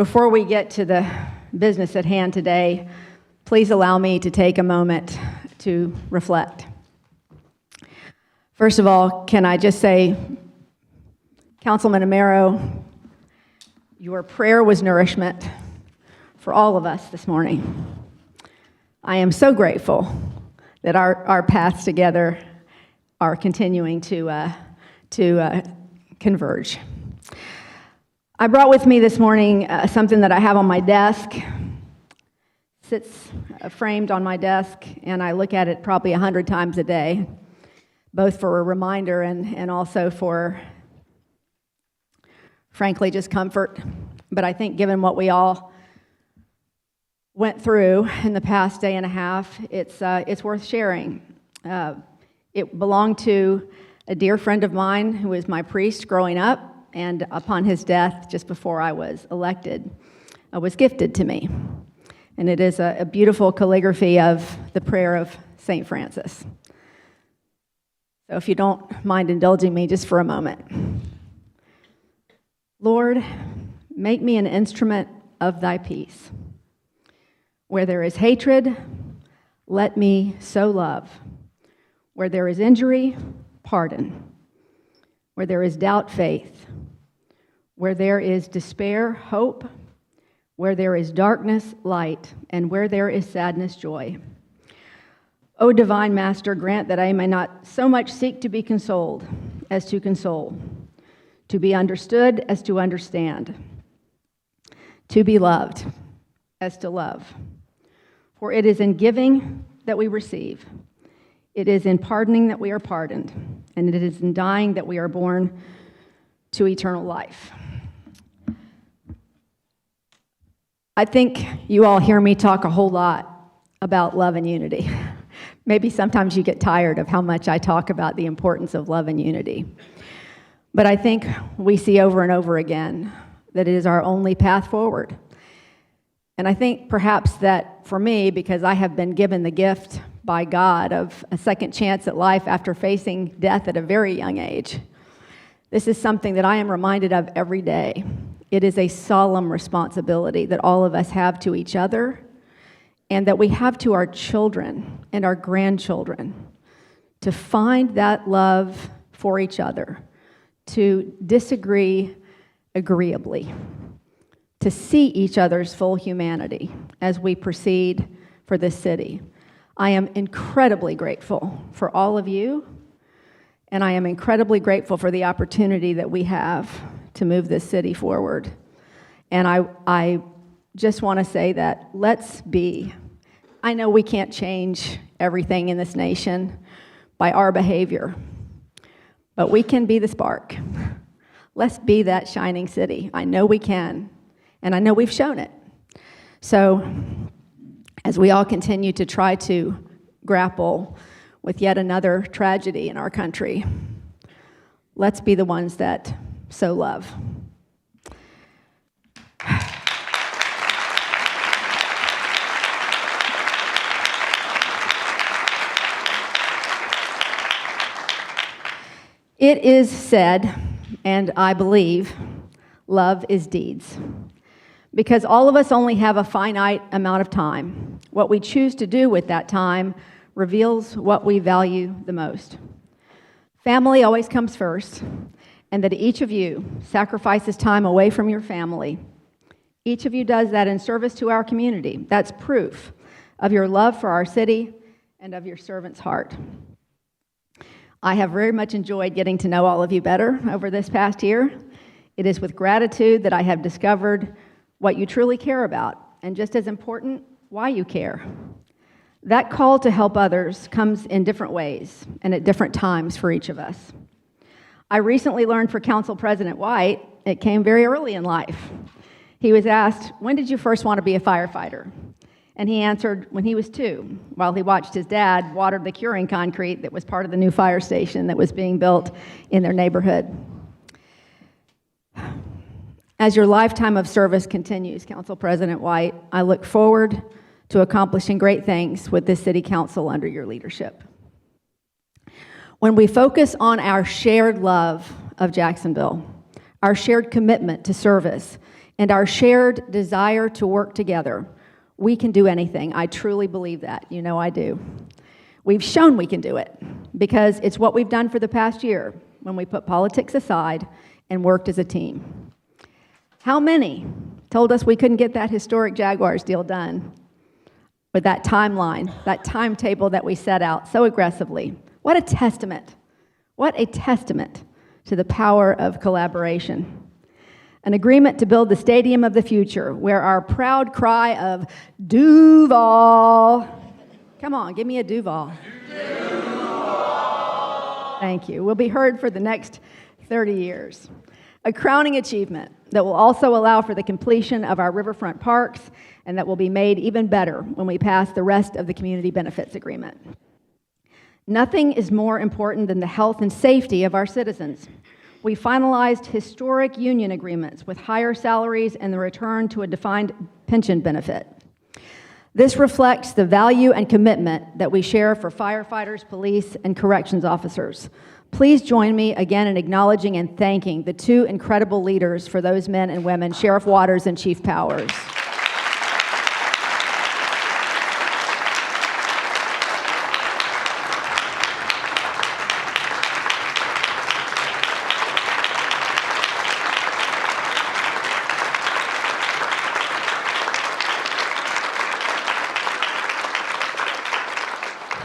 Before we get to the business at hand today, please allow me to take a moment to reflect. First of all, can I just say, Councilman Amaro, your prayer was nourishment for all of us this morning. I am so grateful that our paths together are continuing to converge. I brought with me this morning something that I have on my desk. Sits framed on my desk, and I look at it probably 100 times a day, both for a reminder and also for, frankly, just comfort. But I think given what we all went through in the past day and a half, it's worth sharing. It belonged to a dear friend of mine who was my priest growing up, and upon his death, just before I was elected, was gifted to me. And it is a beautiful calligraphy of the prayer of St. Francis. So if you don't mind indulging me just for a moment. Lord, make me an instrument of thy peace. Where there is hatred, let me sow love. Where there is injury, pardon. Where there is doubt, faith. Where there is despair, hope. Where there is darkness, light. And where there is sadness, joy. O divine Master, grant that I may not so much seek to be consoled as to console, to be understood as to understand, to be loved as to love. For it is in giving that we receive. It is in pardoning that we are pardoned, and it is in dying that we are born to eternal life. I think you all hear me talk a whole lot about love and unity. Maybe sometimes you get tired of how much I talk about the importance of love and unity. But I think we see over and over again that it is our only path forward. And I think perhaps that for me, because I have been given the gift by God of a second chance at life after facing death at a very young age, this is something that I am reminded of every day. It is a solemn responsibility that all of us have to each other and that we have to our children and our grandchildren to find that love for each other, to disagree agreeably, to see each other's full humanity as we proceed for this city. I am incredibly grateful for all of you, and I am incredibly grateful for the opportunity that we have to move this city forward. And I just want to say that let's be. I know we can't change everything in this nation by our behavior, but we can be the spark. Let's be that shining city. I know we can, and I know we've shown it. So as we all continue to try to grapple with yet another tragedy in our country, let's be the ones that sow love. It is said, and I believe, love is deeds. Because all of us only have a finite amount of time. What we choose to do with that time reveals what we value the most. Family always comes first, and that each of you sacrifices time away from your family. Each of you does that in service to our community. That's proof of your love for our city and of your servant's heart. I have very much enjoyed getting to know all of you better over this past year. It is with gratitude that I have discovered what you truly care about, and just as important, why you care. That call to help others comes in different ways and at different times for each of us. I recently learned for Council President White, it came very early in life. He was asked, when did you first want to be a firefighter? And he answered, when he was 2, while he watched his dad water the curing concrete that was part of the new fire station that was being built in their neighborhood. As your lifetime of service continues, Council President White, I look forward to accomplishing great things with this city council under your leadership. When we focus on our shared love of Jacksonville, our shared commitment to service, and our shared desire to work together, we can do anything. I truly believe that. You know I do. We've shown we can do it because it's what we've done for the past year when we put politics aside and worked as a team. How many told us we couldn't get that historic Jaguars deal done with that timeline, that timetable that we set out so aggressively? What a testament. What a testament to the power of collaboration. An agreement to build the stadium of the future where our proud cry of Duval, come on, give me a Duval. Duval. Thank you. Will be heard for the next 30 years. A crowning achievement that will also allow for the completion of our riverfront parks and that will be made even better when we pass the rest of the community benefits agreement. Nothing is more important than the health and safety of our citizens. We finalized historic union agreements with higher salaries and the return to a defined pension benefit. This reflects the value and commitment that we share for firefighters, police, and corrections officers. Please join me again in acknowledging and thanking the two incredible leaders for those men and women, Sheriff Waters and Chief Powers.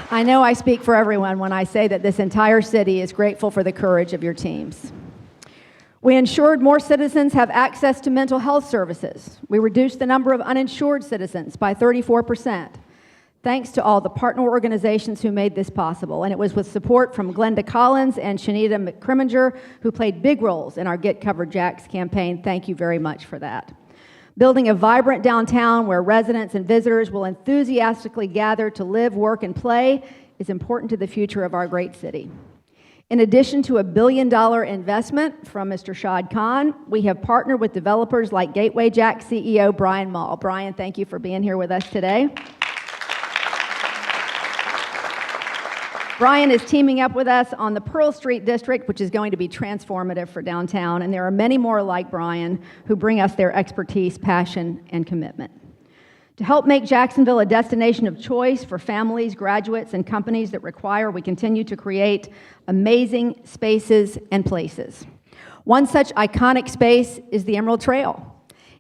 I know I speak for everyone when I say that this entire city is grateful for the courage of your teams. We ensured more citizens have access to mental health services. We reduced the number of uninsured citizens by 34%, thanks to all the partner organizations who made this possible. And it was with support from Glenda Collins and Shanita McCrimminger, who played big roles in our Get Covered Jacks campaign. Thank you very much for that. Building a vibrant downtown where residents and visitors will enthusiastically gather to live, work, and play is important to the future of our great city. In addition to a $1 billion investment from Mr. Shad Khan, we have partnered with developers like Gateway Jack CEO Brian Mall. Brian, thank you for being here with us today. Brian is teaming up with us on the Pearl Street District, which is going to be transformative for downtown, and there are many more like Brian who bring us their expertise, passion, and commitment. To help make Jacksonville a destination of choice for families, graduates, and companies that require we continue to create amazing spaces and places. One such iconic space is the Emerald Trail.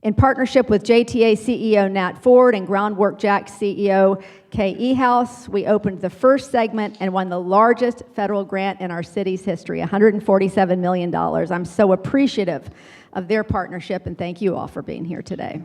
In partnership with JTA CEO Nat Ford and Groundwork Jack CEO Kay Ehouse, we opened the first segment and won the largest federal grant in our city's history, $147 million. I'm so appreciative of their partnership, and thank you all for being here today.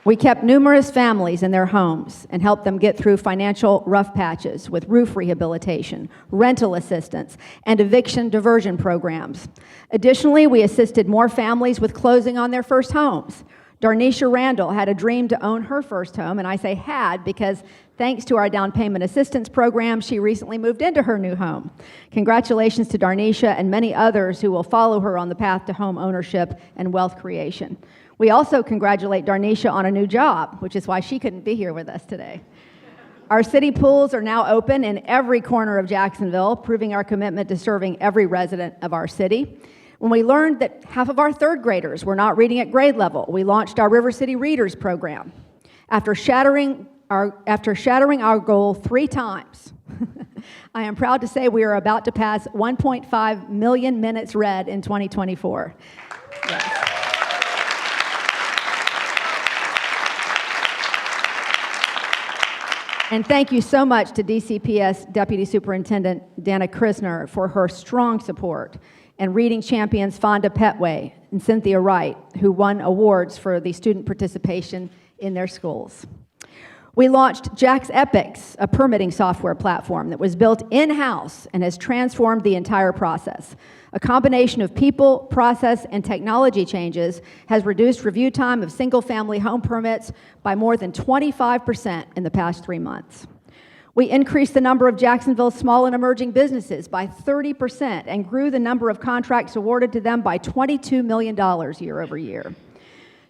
We kept numerous families in their homes and helped them get through financial rough patches with roof rehabilitation, rental assistance, and eviction diversion programs. Additionally, we assisted more families with closing on their first homes. Darnisha Randall had a dream to own her first home, and I say had because thanks to our down payment assistance program, she recently moved into her new home. Congratulations to Darnisha and many others who will follow her on the path to home ownership and wealth creation. We also congratulate Darnisha on a new job, which is why she couldn't be here with us today. Our city pools are now open in every corner of Jacksonville, proving our commitment to serving every resident of our city. When we learned that half of our third graders were not reading at grade level, we launched our River City Readers program. After shattering our goal 3 times, I am proud to say we are about to pass 1.5 million minutes read in 2024. Yes. And thank you so much to DCPS Deputy Superintendent Dana Krisner for her strong support, and reading champions Fonda Petway and Cynthia Wright, who won awards for the student participation in their schools. We launched Jack's Epics, a permitting software platform that was built in-house and has transformed the entire process. A combination of people, process, and technology changes has reduced review time of single-family home permits by more than 25% in the past 3 months. We increased the number of Jacksonville's small and emerging businesses by 30% and grew the number of contracts awarded to them by $22 million year over year.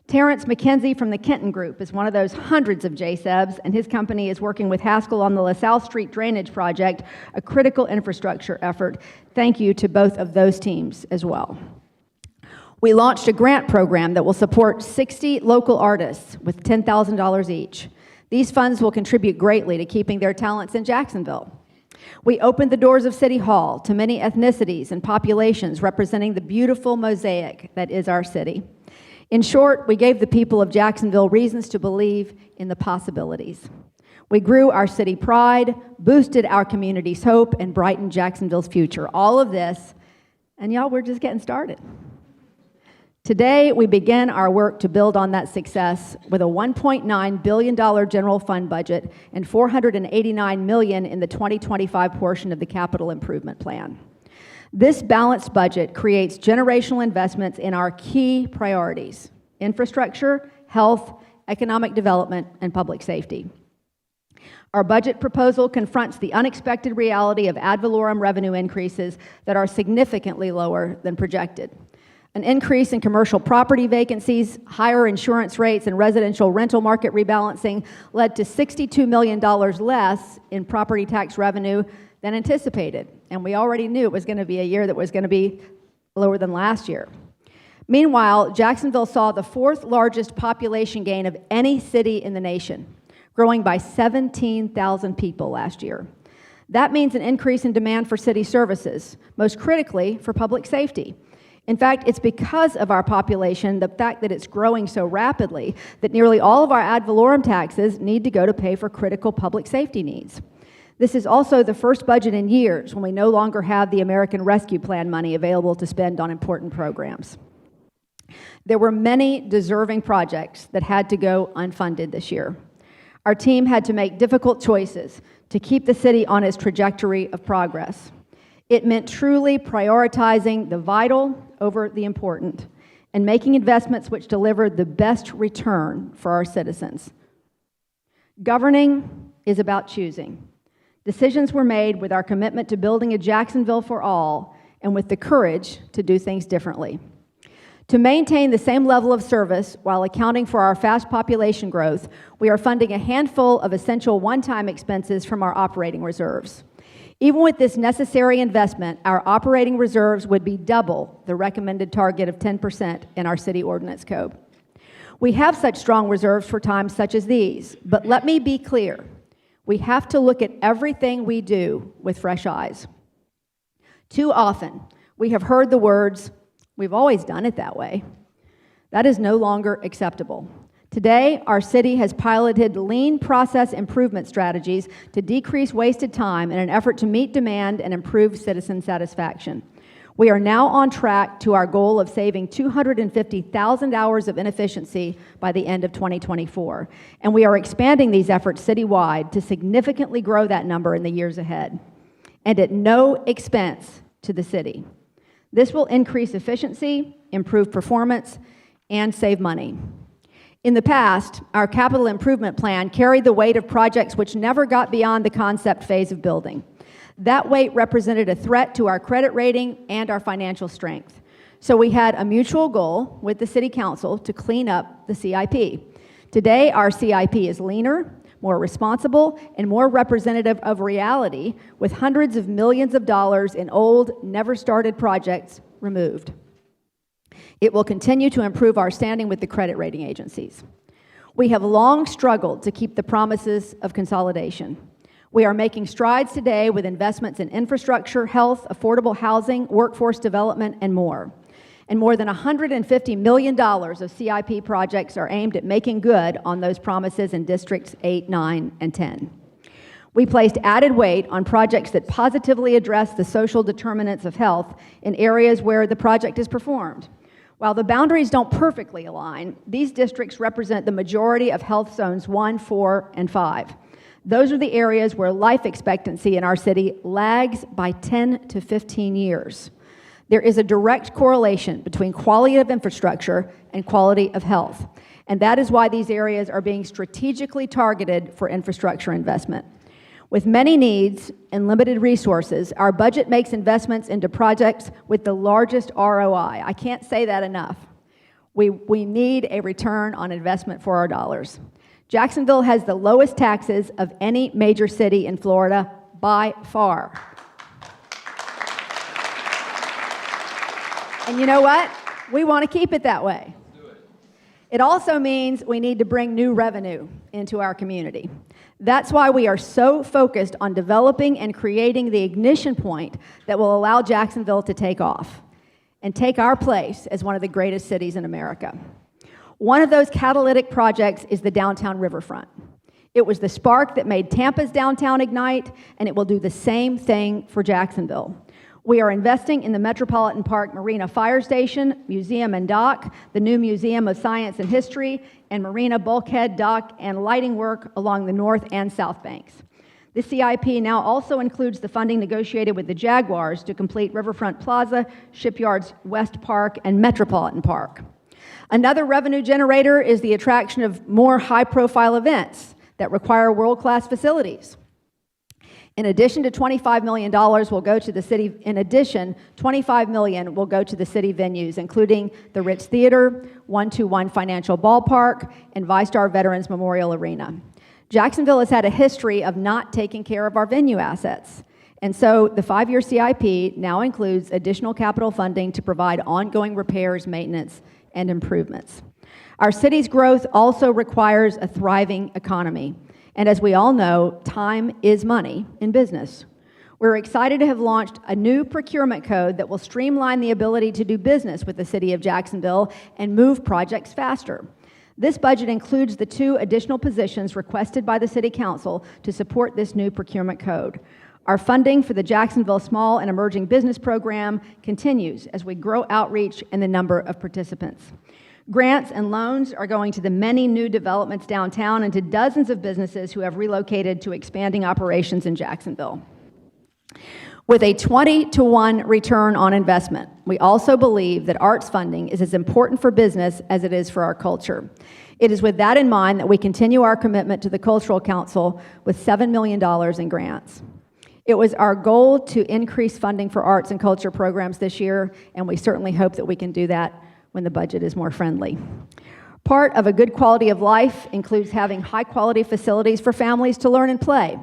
Terrence McKenzie from the Kenton Group is one of those hundreds of JSEBs, and his company is working with Haskell on the LaSalle Street Drainage Project, a critical infrastructure effort. Thank you to both of those teams as well. We launched a grant program that will support 60 local artists with $10,000 each. These funds will contribute greatly to keeping their talents in Jacksonville. We opened the doors of City Hall to many ethnicities and populations representing the beautiful mosaic that is our city. In short, we gave the people of Jacksonville reasons to believe in the possibilities. We grew our city pride, boosted our community's hope, and brightened Jacksonville's future. All of this, and y'all, we're just getting started. Today, we begin our work to build on that success with a $1.9 billion general fund budget and $489 million in the 2025 portion of the capital improvement plan. This balanced budget creates generational investments in our key priorities: infrastructure, health, economic development, and public safety. Our budget proposal confronts the unexpected reality of ad valorem revenue increases that are significantly lower than projected. An increase in commercial property vacancies, higher insurance rates, and residential rental market rebalancing led to $62 million less in property tax revenue than anticipated, and we already knew it was going to be a year that was going to be lower than last year. Meanwhile, Jacksonville saw the fourth largest population gain of any city in the nation, growing by 17,000 people last year. That means an increase in demand for city services, most critically for public safety. In fact, it's because of our population, the fact that it's growing so rapidly, that nearly all of our ad valorem taxes need to go to pay for critical public safety needs. This is also the first budget in years when we no longer have the American Rescue Plan money available to spend on important programs. There were many deserving projects that had to go unfunded this year. Our team had to make difficult choices to keep the city on its trajectory of progress. It meant truly prioritizing the vital over the important and making investments which delivered the best return for our citizens. Governing is about choosing. Decisions were made with our commitment to building a Jacksonville for all and with the courage to do things differently. To maintain the same level of service while accounting for our fast population growth, we are funding a handful of essential one-time expenses from our operating reserves. Even with this necessary investment, our operating reserves would be double the recommended target of 10% in our city ordinance code. We have such strong reserves for times such as these, but let me be clear. We have to look at everything we do with fresh eyes. Too often, we have heard the words, "We've always done it that way." That is no longer acceptable. Today, our city has piloted lean process improvement strategies to decrease wasted time in an effort to meet demand and improve citizen satisfaction. We are now on track to our goal of saving 250,000 hours of inefficiency by the end of 2024, and we are expanding these efforts citywide to significantly grow that number in the years ahead, and at no expense to the city. This will increase efficiency, improve performance, and save money. In the past, our capital improvement plan carried the weight of projects which never got beyond the concept phase of building. That weight represented a threat to our credit rating and our financial strength. So we had a mutual goal with the City Council to clean up the CIP. Today, our CIP is leaner, more responsible, and more representative of reality, with hundreds of millions of dollars in old, never-started projects removed. It will continue to improve our standing with the credit rating agencies. We have long struggled to keep the promises of consolidation. We are making strides today with investments in infrastructure, health, affordable housing, workforce development, and more. And more than $150 million of CIP projects are aimed at making good on those promises in Districts 8, 9, and 10. We placed added weight on projects that positively address the social determinants of health in areas where the project is performed. While the boundaries don't perfectly align, these districts represent the majority of health zones 1, 4, and 5. Those are the areas where life expectancy in our city lags by 10 to 15 years. There is a direct correlation between quality of infrastructure and quality of health, and that is why these areas are being strategically targeted for infrastructure investment. With many needs and limited resources, our budget makes investments into projects with the largest ROI. I can't say that enough. We need a return on investment for our dollars. Jacksonville has the lowest taxes of any major city in Florida by far. And you know what? We want to keep it that way. It also means we need to bring new revenue into our community. That's why we are so focused on developing and creating the ignition point that will allow Jacksonville to take off and take our place as one of the greatest cities in America. One of those catalytic projects is the downtown riverfront. It was the spark that made Tampa's downtown ignite, and it will do the same thing for Jacksonville. We are investing in the Metropolitan Park Marina Fire Station, Museum and Dock, the new Museum of Science and History, and Marina Bulkhead Dock and lighting work along the north and south banks. The CIP now also includes the funding negotiated with the Jaguars to complete Riverfront Plaza, Shipyards West Park, and Metropolitan Park. Another revenue generator is the attraction of more high-profile events that require world-class facilities. In addition to $25 million will go to the city. In addition, $25 million will go to the city venues, including the Ritz Theater, 121 Financial Ballpark, and ViStar Veterans Memorial Arena. Jacksonville has had a history of not taking care of our venue assets, and so the 5-year CIP now includes additional capital funding to provide ongoing repairs, maintenance, and improvements. Our city's growth also requires a thriving economy. And as we all know, time is money in business. We're excited to have launched a new procurement code that will streamline the ability to do business with the city of Jacksonville and move projects faster. This budget includes the 2 additional positions requested by the City Council to support this new procurement code. Our funding for the Jacksonville Small and Emerging Business Program continues as we grow outreach and the number of participants. Grants and loans are going to the many new developments downtown and to dozens of businesses who have relocated to expanding operations in Jacksonville. With a 20-to-1 return on investment, we also believe that arts funding is as important for business as it is for our culture. It is with that in mind that we continue our commitment to the Cultural Council with $7 million in grants. It was our goal to increase funding for arts and culture programs this year, and we certainly hope that we can do that when the budget is more friendly. Part of a good quality of life includes having high-quality facilities for families to learn and play.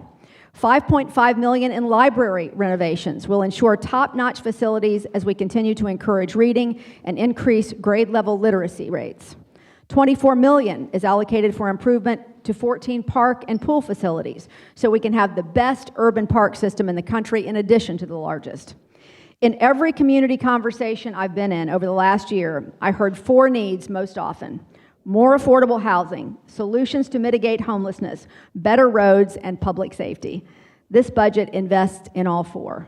$5.5 million in library renovations will ensure top-notch facilities as we continue to encourage reading and increase grade-level literacy rates. $24 million is allocated for improvement to 14 park and pool facilities, so we can have the best urban park system in the country in addition to the largest. In every community conversation I've been in over the last year, I heard 4 needs most often: more affordable housing, solutions to mitigate homelessness, better roads, and public safety. This budget invests in all 4.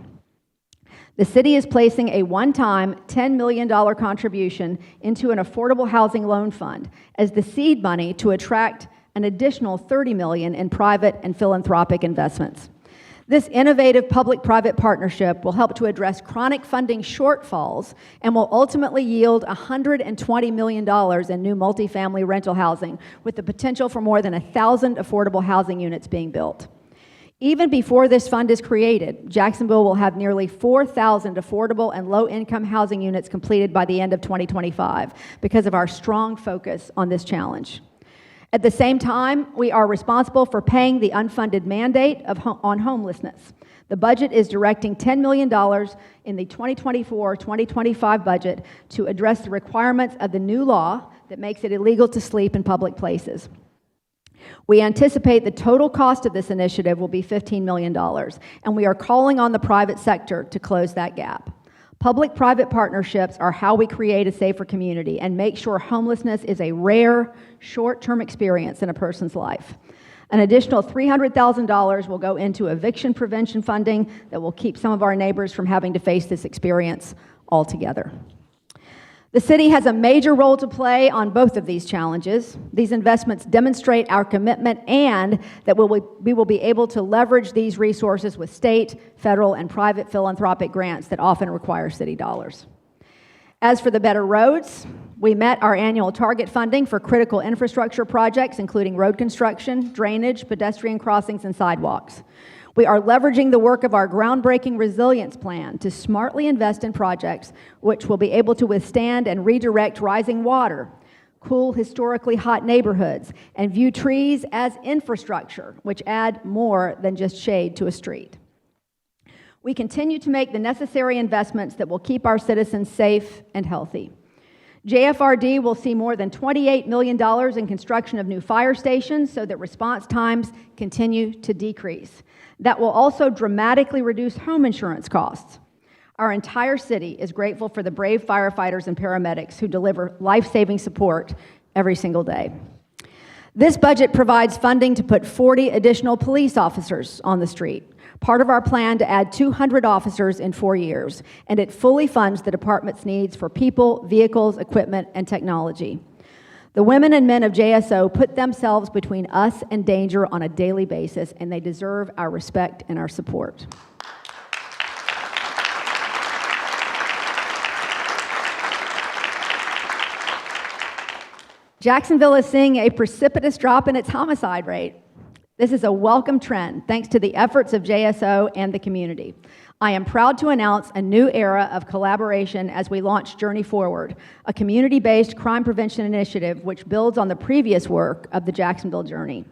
The city is placing a one-time $10 million contribution into an affordable housing loan fund as the seed money to attract an additional $30 million in private and philanthropic investments. This innovative public-private partnership will help to address chronic funding shortfalls and will ultimately yield $120 million in new multifamily rental housing, with the potential for more than 1,000 affordable housing units being built. Even before this fund is created, Jacksonville will have nearly 4,000 affordable and low-income housing units completed by the end of 2025 because of our strong focus on this challenge. At the same time, we are responsible for paying the unfunded mandate on homelessness. The budget is directing $10 million in the 2024-2025 budget to address the requirements of the new law that makes it illegal to sleep in public places. We anticipate the total cost of this initiative will be $15 million, and we are calling on the private sector to close that gap. Public-private partnerships are how we create a safer community and make sure homelessness is a rare, short-term experience in a person's life. An additional $300,000 will go into eviction prevention funding that will keep some of our neighbors from having to face this experience altogether. The city has a major role to play on both of these challenges. These investments demonstrate our commitment and that we will be able to leverage these resources with state, federal, and private philanthropic grants that often require city dollars. As for the better roads, we met our annual target funding for critical infrastructure projects, including road construction, drainage, pedestrian crossings, and sidewalks. We are leveraging the work of our groundbreaking resilience plan to smartly invest in projects which will be able to withstand and redirect rising water, cool historically hot neighborhoods, and view trees as infrastructure, which add more than just shade to a street. We continue to make the necessary investments that will keep our citizens safe and healthy. JFRD will see more than $28 million in construction of new fire stations so that response times continue to decrease. That will also dramatically reduce home insurance costs. Our entire city is grateful for the brave firefighters and paramedics who deliver life-saving support every single day. This budget provides funding to put 40 additional police officers on the street, part of our plan to add 200 officers in 4 years, and it fully funds the department's needs for people, vehicles, equipment, and technology. The women and men of JSO put themselves between us and danger on a daily basis, and they deserve our respect and our support. Jacksonville is seeing a precipitous drop in its homicide rate. This is a welcome trend, thanks to the efforts of JSO and the community. I am proud to announce a new era of collaboration as we launch Journey Forward, a community-based crime prevention initiative which builds on the previous work of the Jacksonville Journey.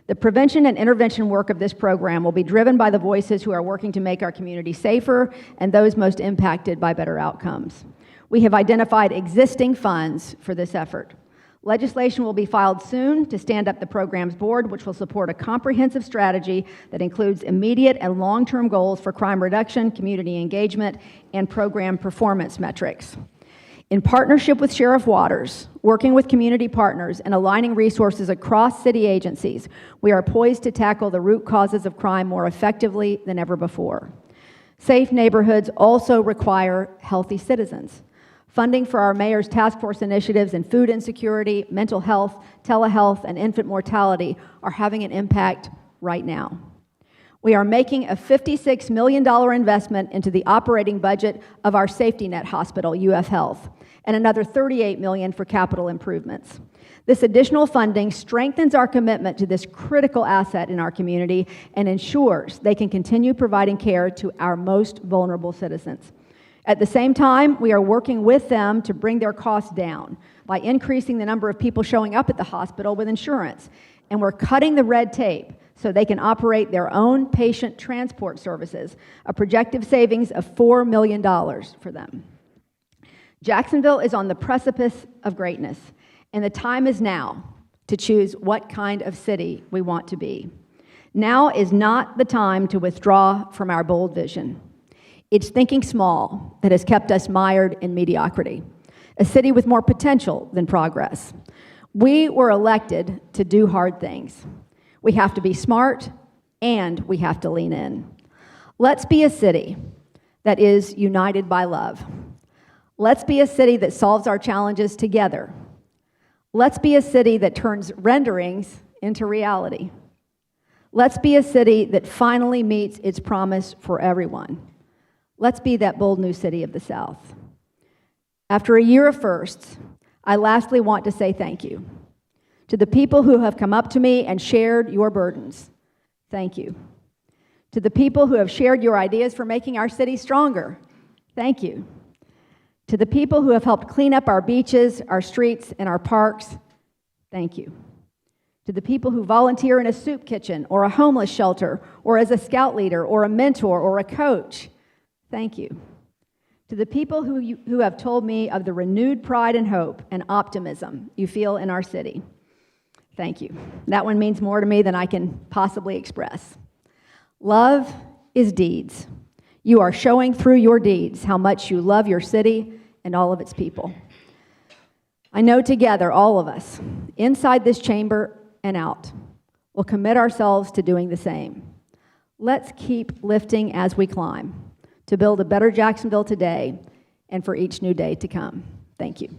The prevention and intervention work of this program will be driven by the voices who are working to make our community safer and those most impacted by better outcomes. We have identified existing funds for this effort. Legislation will be filed soon to stand up the program's board, which will support a comprehensive strategy that includes immediate and long-term goals for crime reduction, community engagement, and program performance metrics. In partnership with Sheriff Waters, working with community partners, and aligning resources across city agencies, we are poised to tackle the root causes of crime more effectively than ever before. Safe neighborhoods also require healthy citizens. Funding for our mayor's task force initiatives in food insecurity, mental health, telehealth, and infant mortality are having an impact right now. We are making a $56 million investment into the operating budget of our safety net hospital, UF Health, and another $38 million for capital improvements. This additional funding strengthens our commitment to this critical asset in our community and ensures they can continue providing care to our most vulnerable citizens. At the same time, we are working with them to bring their costs down by increasing the number of people showing up at the hospital with insurance. And we're cutting the red tape so they can operate their own patient transport services, a projected savings of $4 million for them. Jacksonville is on the precipice of greatness, and the time is now to choose what kind of city we want to be. Now is not the time to withdraw from our bold vision. It's thinking small that has kept us mired in mediocrity, a city with more potential than progress. We were elected to do hard things. We have to be smart, and we have to lean in. Let's be a city that is united by love. Let's be a city that solves our challenges together. Let's be a city that turns renderings into reality. Let's be a city that finally meets its promise for everyone. Let's be that bold new city of the South. After a year of firsts, I lastly want to say thank you. To the people who have come up to me and shared your burdens, thank you. To the people who have shared your ideas for making our city stronger, thank you. To the people who have helped clean up our beaches, our streets, and our parks, thank you. To the people who volunteer in a soup kitchen or a homeless shelter or as a scout leader or a mentor or a coach, thank you. To the people who have told me of the renewed pride and hope and optimism you feel in our city, thank you. That one means more to me than I can possibly express. Love is deeds. You are showing through your deeds how much you love your city and all of its people. I know together, all of us, inside this chamber and out, will commit ourselves to doing the same. Let's keep lifting as we climb, to build a better Jacksonville today and for each new day to come. Thank you.